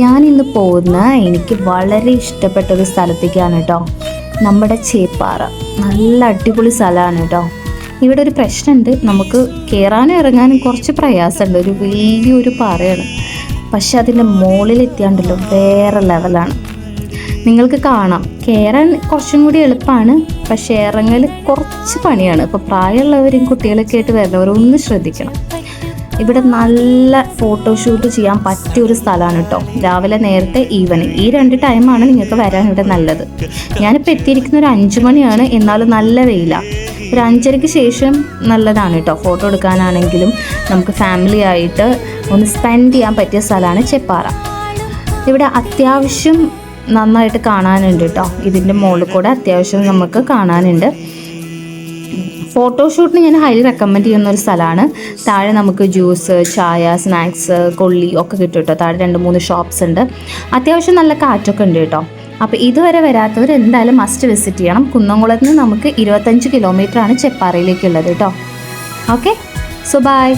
ഞാനിന്ന് പോകുന്ന എനിക്ക് വളരെ ഇഷ്ടപ്പെട്ട ഒരു സ്ഥലത്തേക്കാണ് കേട്ടോ. നമ്മുടെ ചേപ്പാറ നല്ല അടിപൊളി സ്ഥലമാണ് കേട്ടോ. ഇവിടെ ഒരു പ്രശ്നമുണ്ട്, നമുക്ക് കയറാനും ഇറങ്ങാനും കുറച്ച് പ്രയാസമുണ്ട്. ഒരു വലിയൊരു പാറയാണ്, പക്ഷെ അതിൻ്റെ മുകളിലെത്തിയാണ്ടല്ലോ വേറെ ലെവലാണ്. നിങ്ങൾക്ക് കാണാം, കയറാൻ കുറച്ചും കൂടി എളുപ്പമാണ്, പക്ഷേ ഇറങ്ങൽ കുറച്ച് പണിയാണ്. ഇപ്പോൾ പ്രായമുള്ളവരും കുട്ടികളൊക്കെ ആയിട്ട് വരുന്നവരൊന്ന് ശ്രദ്ധിക്കണം. ഇവിടെ നല്ല ഫോട്ടോഷൂട്ട് ചെയ്യാൻ പറ്റിയ ഒരു സ്ഥലമാണ് കേട്ടോ. രാവിലെ നേരത്തെ ഈവനിങ്, ഈ 2 ടൈമാണ് നിങ്ങൾക്ക് വരാൻ ഇവിടെ നല്ലത്. ഞാനിപ്പോൾ എത്തിയിരിക്കുന്ന ഒരു 5 മണിയാണ്, എന്നാലും നല്ല വെയിലാണ്. ഒരു 5:30ക്ക് ശേഷം നല്ലതാണ് കേട്ടോ. ഫോട്ടോ എടുക്കാനാണെങ്കിലും നമുക്ക് ഫാമിലി ആയിട്ട് ഒന്ന് സ്പെൻഡ് ചെയ്യാൻ പറ്റിയ സ്ഥലമാണ് ചേപ്പാറ. ഇവിടെ അത്യാവശ്യം നന്നായിട്ട് കാണാനുണ്ട് കേട്ടോ. ഇതിൻ്റെ മുകളിൽ കൂടെ അത്യാവശ്യം നമുക്ക് കാണാനുണ്ട്. ഫോട്ടോഷൂട്ടിന് ഞാൻ ഹൈലി റെക്കമെൻഡ് ചെയ്യുന്ന ഒരു സ്ഥലമാണ്. താഴെ നമുക്ക് ജ്യൂസ്, ചായ, സ്നാക്സ്, കൊള്ളി ഒക്കെ കിട്ടും കേട്ടോ. താഴെ 2-3 ഷോപ്സ് ഉണ്ട്. അത്യാവശ്യം നല്ല കാറ്റൊക്കെ ഉണ്ട് കേട്ടോ. അപ്പോൾ ഇതുവരെ വരാത്തവർ എന്തായാലും മസ്റ്റ് വിസിറ്റ് ചെയ്യണം. കുന്നംകുളത്ത് നിന്ന് നമുക്ക് 25 കിലോമീറ്ററാണ് ചേപ്പാറയിലേക്കുള്ളത് കേട്ടോ. Okay, so by.